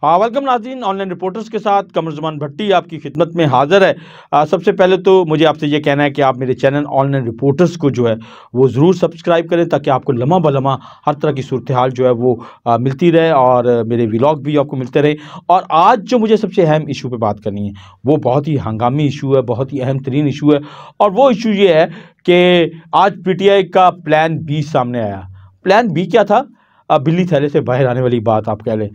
Welcome नाज़रीन, online reporters के साथ कमरुज़्ज़मान भट्टी आपकी खिदमत में हाज़िर है। सबसे पहले तो मुझे आपसे ये कहना है कि आप मेरे चैनल ऑनलाइन रिपोर्टर्स को जो है वो ज़रूर सब्सक्राइब करें, ताकि आपको लम्हा बलम्हा हर तरह की सूरत हाल जो है वो मिलती रहे और मेरे व्लॉग भी आपको मिलते रहे। और आज जो मुझे सबसे अहम इशू पे बात करनी है वो बहुत ही हंगामी इशू है, बहुत ही अहम तरीन इशू है। और वो इशू ये है कि आज PTI का प्लान बी सामने आया। प्लान बी क्या था? बिल्ली थैले से बाहर आने वाली बात आप कह लें,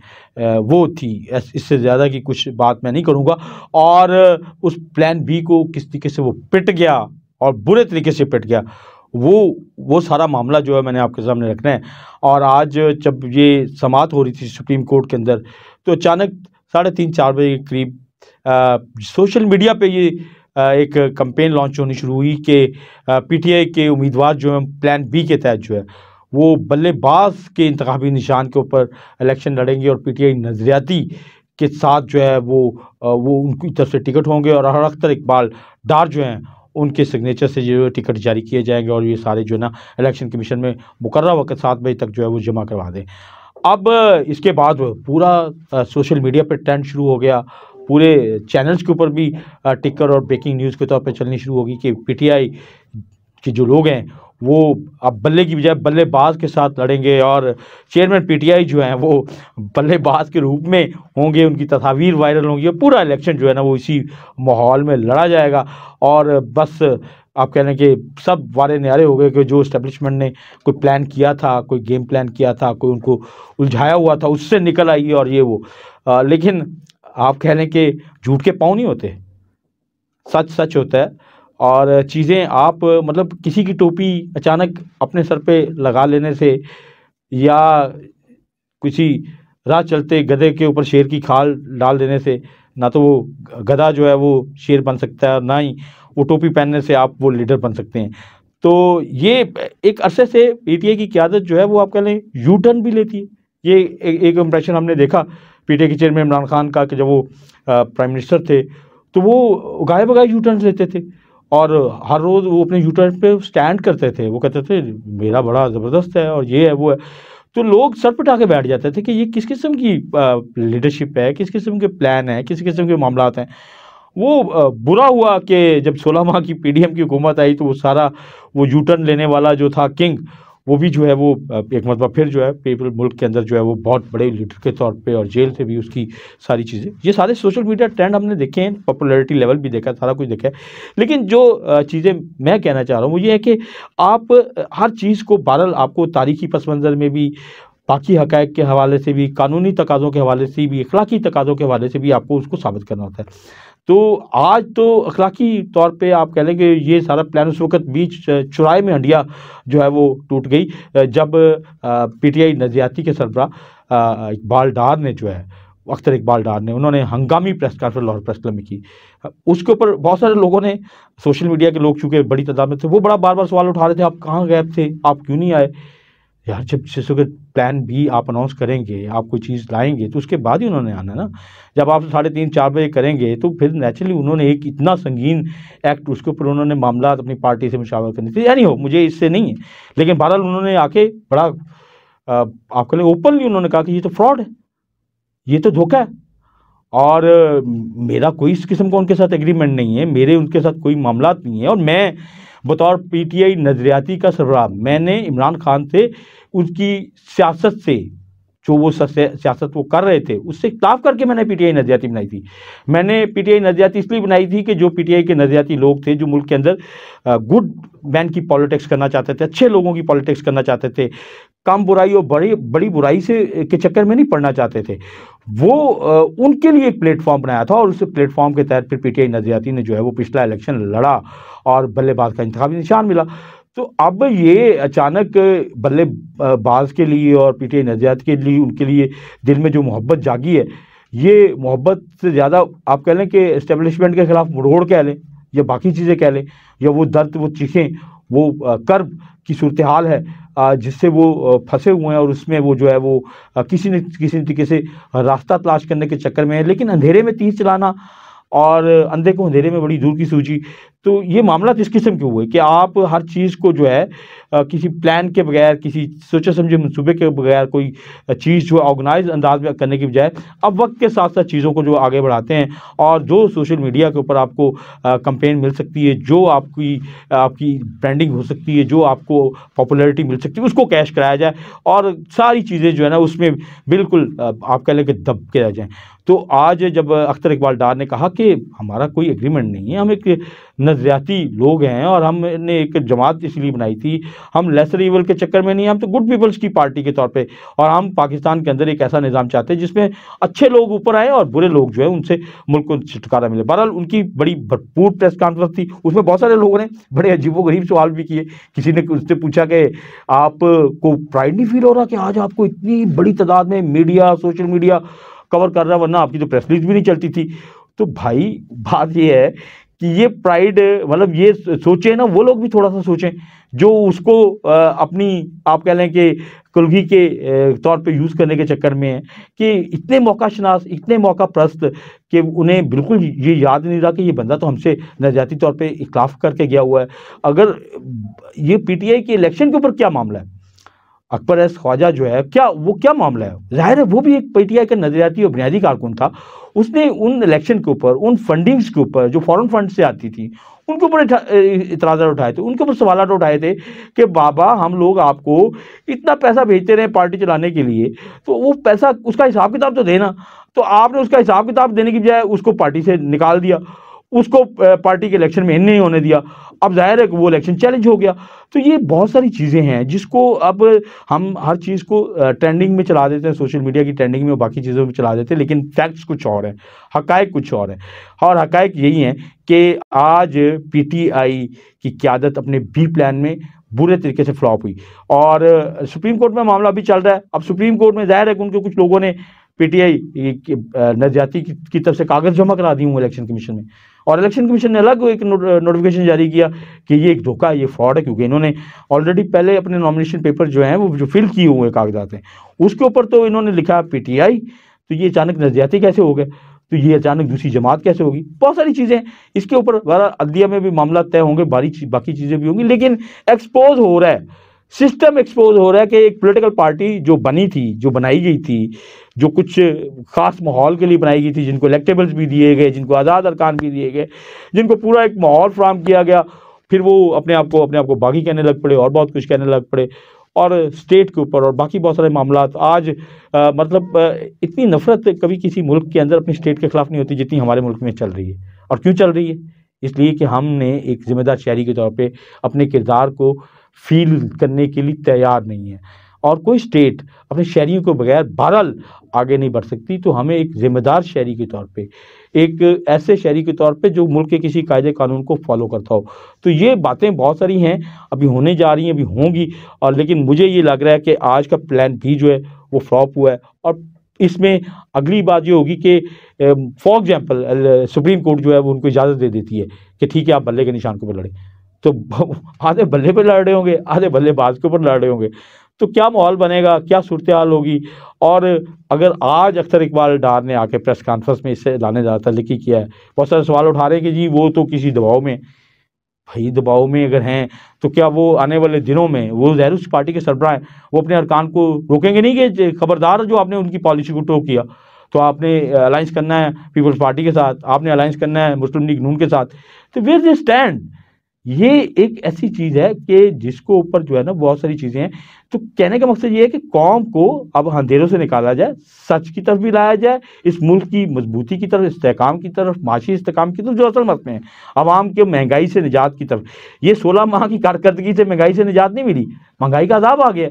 वो थी। इससे ज़्यादा की कुछ बात मैं नहीं करूँगा। और उस प्लान बी को किस तरीके से वो पिट गया और बुरे तरीके से पिट गया, वो सारा मामला जो है मैंने आपके सामने रखना है। और आज जब ये समाअत हो रही थी सुप्रीम कोर्ट के अंदर, तो अचानक 3:30-4 बजे के करीब सोशल मीडिया पे ये एक कैंपेन लॉन्च होनी शुरू हुई कि PTI के उम्मीदवार जो हैं प्लान बी के तहत जो है वो बल्लेबाज के इंतखाबी निशान के ऊपर इलेक्शन लड़ेंगे और PTI नज़रियाती के साथ जो है वो उनकी तरफ से टिकट होंगे और अख्तर इकबाल डार जो हैं उनके सिग्नेचर से जो टिकट जारी किए जाएंगे और ये सारे जो है ना इलेक्शन कमीशन में मुकर्रर वक्त 7 बजे तक जो है वो जमा करवा दें। अब इसके बाद पूरा सोशल मीडिया पे ट्रेंड शुरू हो गया, पूरे चैनल्स के ऊपर भी टिकर और ब्रेकिंग न्यूज़ के तौर पे चलनी शुरू होगी कि PTI के जो लोग हैं वो अब बल्ले की बजाय बल्लेबाज के साथ लड़ेंगे और चेयरमैन PTI जो हैं वो बल्लेबाज के रूप में होंगे, उनकी तस्वीर वायरल होंगी और पूरा इलेक्शन जो है ना वो इसी माहौल में लड़ा जाएगा। और बस आप कह लें कि सब वारे न्यारे हो गए कि जो इस्टेब्लिशमेंट ने कोई प्लान किया था, कोई गेम प्लान किया था, कोई उनको उलझाया हुआ था, उससे निकल आई और ये वो। लेकिन आप कह लें कि झूठ के पाँव नहीं होते, सच सच होता है। और चीज़ें आप मतलब किसी की टोपी अचानक अपने सर पे लगा लेने से या किसी राह चलते गधे के ऊपर शेर की खाल डाल देने से ना तो वो गधा जो है वो शेर बन सकता है और ना ही वो टोपी पहनने से आप वो लीडर बन सकते हैं। तो ये एक अरसे से PTI की क़यादत जो है वो आप कह लें यू टर्न भी लेती है। ये एक इम्प्रेशन हमने देखा PTI के चेयरमैन इमरान खान का कि जब वो प्राइम मिनिस्टर थे तो वो गाये बगाए यू टर्न लेते थे और हर रोज़ वो अपने यू टर्न पे स्टैंड करते थे। वो कहते थे मेरा बड़ा ज़बरदस्त है और ये है वो है। तो लोग सर पिटा के बैठ जाते थे कि ये किस किस्म की लीडरशिप है, किस किस्म के प्लान है, किस किस्म के मामलात हैं। वो बुरा हुआ कि जब 16 माह की PDM की हुकूमत आई तो वो सारा वो यू टर्न लेने वाला जो था किंग, वो भी जो है वो एक मरतबा फिर जो है पीपल मुल्क के अंदर जो है वो बहुत बड़े लीडर के तौर पे और जेल से भी उसकी सारी चीज़ें, ये सारे सोशल मीडिया ट्रेंड हमने देखे हैं, पॉपुलैरिटी लेवल भी देखा, सारा कुछ देखा है। लेकिन जो चीज़ें मैं कहना चाह रहा हूँ वो ये है कि आप हर चीज़ को बहरहाल आपको तारीखी पस मंज़र में भी, बाकी हक़ाइक़ के हवाले से भी, कानूनी तकाज़ों के हवाले से भी, अखलाकी तकाज़ों के हवाले से भी आपको उसको साबित करना होता है। तो आज तो अखलाकी तौर पे आप कह लें कि ये सारा प्लान उस वक़्त बीच चौराहे में हंडिया जो है वो टूट गई जब PTI नज़रियाती के सरबराह इकबाल डार ने जो है अख्तर इकबाल डार ने उन्होंने हंगामी press conference Lahore press club में की। उसके ऊपर बहुत सारे लोगों ने, सोशल मीडिया के लोग चूँकि बड़ी तादाद में थे, वो बड़ा बार-बार सवाल उठा रहे थे, आप कहाँ गायब थे, आप क्यों नहीं आए? यार जब जिस वक़्त प्लान बी आप अनाउंस करेंगे, आप कोई चीज़ लाएँगे तो उसके बाद ही उन्होंने आना है ना। जब आप 3:30-4 बजे करेंगे तो फिर नेचुरली उन्होंने एक इतना संगीन एक्ट, उसके ऊपर उन्होंने मामलात अपनी पार्टी से मुशावरत करनी थी। यानी हो मुझे इससे नहीं है, लेकिन बहरहाल उन्होंने आके बड़ा आप कह लें ओपनली उन्होंने कहा कि ये तो फ्रॉड है, ये तो धोखा है। और मेरा कोई इस किस्म का उनके साथ एग्रीमेंट नहीं है, मेरे उनके साथ कोई मामलात नहीं है। और मैं बतौर PTI नज़रियाती का सरबराह, मैंने इमरान खान से उनकी सियासत से, जो वो सियासत वो कर रहे थे, उससे इख्तिलाफ करके मैंने PTI नज़रियाती बनाई थी। मैंने PTI नज़रियाती इसलिए बनाई थी कि जो PTI के नज़रियाती लोग थे, जो मुल्क के अंदर गुड मैन की पॉलिटिक्स करना चाहते थे, अच्छे लोगों की पॉलिटिक्स करना चाहते थे, कम बुराई और बड़ी बुराई से के चक्कर में नहीं पड़ना चाहते थे, वो उनके लिए एक प्लेटफॉर्म बनाया था। और उस प्लेटफॉर्म के तहत फिर PTI नज़रियाती ने जो है वो पिछला इलेक्शन लड़ा और बल्लेबाज का इंतखाबी निशान मिला। तो अब ये अचानक बल्लेबाज के लिए और PTI नज़रियाती के लिए, उनके लिए दिल में जो मोहब्बत जागी है, ये मोहब्बत से ज़्यादा आप कह लें कि इस्टेब्लिशमेंट के ख़िलाफ़ मुड़ोड़ कह लें या बाकी चीज़ें कह लें, या वो दर्द, वो चीखें, वो कर्ब की सूरत हाल है जिससे वो फंसे हुए हैं और उसमें वो जो है वो किसी न किसी तरीके से रास्ता तलाश करने के चक्कर में है। लेकिन अंधेरे में तीर चलाना और अंधे को अंधेरे में बड़ी दूर की सूझी, तो ये मामला इस किस्म के हुए कि आप हर चीज़ को जो है किसी प्लान के बगैर, किसी सोचे समझे मंसूबे के बगैर कोई चीज़ जो ऑर्गेनाइज अंदाज में करने की बजाय अब वक्त के साथ साथ चीज़ों को जो आगे बढ़ाते हैं, और जो सोशल मीडिया के ऊपर आपको कैंपेन मिल सकती है, जो आपकी आपकी ब्रांडिंग हो सकती है, जो आपको पॉपुलैरिटी मिल सकती है, उसको कैश कराया जाए और सारी चीज़ें जो है ना उसमें बिल्कुल आप कह लें कि दब के रह जाएँ। तो आज जब अख्तर इकबाल डार ने कहा कि हमारा कोई एग्रीमेंट नहीं है, हम एक नज़रियाती लोग हैं और हमने एक जमात इसलिए बनाई थी, हम लेसर इवल के चक्कर में नहीं, हम तो गुड पीपल्स की पार्टी के तौर पे, और हम पाकिस्तान के अंदर एक ऐसा निज़ाम चाहते हैं जिसमें अच्छे लोग ऊपर आए और बुरे लोग जो है उनसे मुल्क को छुटकारा मिले। बहरहाल उनकी बड़ी भरपूर प्रेस कॉन्फ्रेंस थी, उसमें बहुत सारे लोगों ने बड़े अजीबोगरीब सवाल भी किए। किसी ने उससे पूछा कि आपको प्राइड नहीं फील हो रहा कि आज आपको इतनी बड़ी तादाद में मीडिया, सोशल मीडिया कवर कर रहा है, वरना आपकी तो प्रेस रिलीज भी नहीं चलती थी। तो भाई बात ये है कि ये प्राइड, मतलब ये सोचें ना, वो लोग भी थोड़ा सा सोचें जो उसको अपनी आप कह लें कि कुल्गी के तौर पे यूज़ करने के चक्कर में है, कि इतने मौका शनास, इतने मौका प्रस्त कि उन्हें बिल्कुल ये याद नहीं रहा कि ये बंदा तो हमसे नज़रियाती तौर पे इख्लाफ करके गया हुआ है। अगर ये पीटीआई के इलेक्शन के ऊपर क्या मामला है, अकबर एस ख्वाजा जो है क्या मामला है, जाहिर है वो भी एक पीटीआई का नजरियाती और बुनियादी कारकुन था। उसने उन इलेक्शन के ऊपर, उन फंडिंग्स के ऊपर जो फॉरेन फंड से आती थी, उनके ऊपर इतराज़ात उठाए थे, उनके ऊपर सवाल उठाए थे कि बाबा हम लोग आपको इतना पैसा भेजते रहे पार्टी चलाने के लिए, तो वो पैसा उसका हिसाब किताब तो देना। तो आपने उसका हिसाब किताब देने की बजाय उसको पार्टी से निकाल दिया, उसको पार्टी के इलेक्शन में नहीं होने दिया। अब जाहिर है कि वो इलेक्शन चैलेंज हो गया। तो ये बहुत सारी चीज़ें हैं जिसको अब हम हर चीज़ को ट्रेंडिंग में चला देते हैं, सोशल मीडिया की ट्रेंडिंग में और बाकी चीज़ों में चला देते हैं, लेकिन फैक्ट्स कुछ और हैं, हकायक कुछ और है। और हकायक यही हैं कि आज पीटीआई की क़यादत अपने बी प्लान में बुरे तरीके से फ्लॉप हुई और सुप्रीम कोर्ट में मामला अभी चल रहा है। अब सुप्रीम कोर्ट में जाहिर है कि उनके कुछ लोगों ने पीटीआई नज़रियाती की तरफ से कागज़ जमा करा दी हूँ इलेक्शन कमीशन में, और इलेक्शन कमीशन ने अलग एक नोटिफिकेशन जारी किया कि ये एक धोखा है, ये फ्रॉड है, क्योंकि इन्होंने ऑलरेडी पहले अपने नॉमिनेशन पेपर जो हैं वो जो फिल किए हुए कागजात हैं उसके ऊपर तो इन्होंने लिखा पीटीआई, तो ये अचानक नज़रियाती कैसे हो गए, तो ये अचानक दूसरी जमात कैसे होगी, बहुत सारी चीज़ें इसके ऊपर। अदलिया में भी मामला तय होंगे, बाकी चीज़ें भी होंगी, लेकिन एक्सपोज हो रहा है, सिस्टम एक्सपोज हो रहा है कि एक पॉलिटिकल पार्टी जो बनी थी, जो बनाई गई थी, जो कुछ खास माहौल के लिए बनाई गई थी, जिनको इलेक्टेबल्स भी दिए गए, जिनको आज़ाद अरकान भी दिए गए, जिनको पूरा एक माहौल फ्राहम किया गया, फिर वो अपने आप को बागी कहने लग पड़े और बहुत कुछ कहने लग पड़े, और स्टेट के ऊपर और बाकी बहुत सारे मामला। आज इतनी नफरत कभी किसी मुल्क के अंदर अपने स्टेट के खिलाफ नहीं होती जितनी हमारे मुल्क में चल रही है। और क्यों चल रही है? इसलिए कि हमने एक जिम्मेदार शहरी के तौर पे अपने किरदार को फील करने के लिए तैयार नहीं है, और कोई स्टेट अपने शहरियों को बगैर बहरहाल आगे नहीं बढ़ सकती। तो हमें एक जिम्मेदार शहरी के तौर पे, एक ऐसे शहरी के तौर पे जो मुल्क के किसी कायदे कानून को फॉलो करता हो। तो ये बातें बहुत सारी हैं, अभी होने जा रही हैं, अभी होंगी, और लेकिन मुझे ये लग रहा है कि आज का प्लान भी जो है वो फ्लॉप हुआ है, और इसमें अगली बात ये होगी कि फॉर एग्जाम्पल सुप्रीम कोर्ट जो है वो उनको इजाज़त दे देती है कि ठीक है आप बल्ले के निशान के ऊपर लड़े, तो आधे बल्ले पे लड़ रहे होंगे, आधे बल्लेबाज के ऊपर लड़ रहे होंगे, तो क्या माहौल बनेगा, क्या सूरत हाल होगी। और अगर आज अख्तर इकबाल डार ने आके प्रेस कॉन्फ्रेंस में इससे लाने ज़्यादा लिखी किया है, बहुत सारे सवाल उठा रहे हैं कि जी वो तो किसी दबाव में, भाई दबाव में अगर हैं तो क्या वो आने वाले दिनों में, वो ज़ाहिर उस पार्टी के सरबराह हैं, वो अपने अरकान को रोकेंगे नहीं कि खबरदार जो आपने उनकी पॉलिसी को टोक किया, तो आपने अलायंस करना है पीपल्स पार्टी के साथ, आपने अलायंस करना है मुस्लिम लीग नून के साथ, तो वेयर दे स्टैंड। ये एक ऐसी चीज़ है कि जिसको ऊपर जो है ना बहुत सारी चीज़ें हैं। तो कहने का मकसद ये है कि कौम को अब अंधेरों से निकाला जाए, सच की तरफ भी लाया जाए, इस मुल्क की मजबूती की तरफ, इस्तेहकाम की तरफ, माशी इस्तेहकाम की तरफ जो असल मत में है, आवाम के महंगाई से निजात की तरफ। ये 16 माह की कारकर्दगी से महंगाई से निजात नहीं मिली, महंगाई का अजाब आ गया।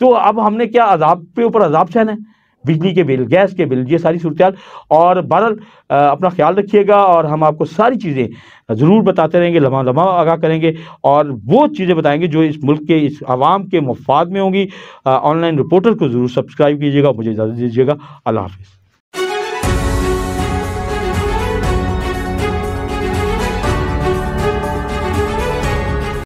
तो अब हमने क्या अजाब पे ऊपर अजाब सहना है, बिजली के बिल, गैस के बिल, ये सारी सूरत। और बहरहाल अपना ख्याल रखिएगा, और हम आपको सारी चीज़ें ज़रूर बताते रहेंगे, लम्हा लम्हा आगाह करेंगे, और वो चीज़ें बताएंगे जो इस मुल्क के, इस आवाम के मफाद में होंगी। ऑनलाइन रिपोर्टर को ज़रूर सब्सक्राइब कीजिएगा। मुझे इजाज़त दीजिएगा। अल्लाह हाफ़िज़।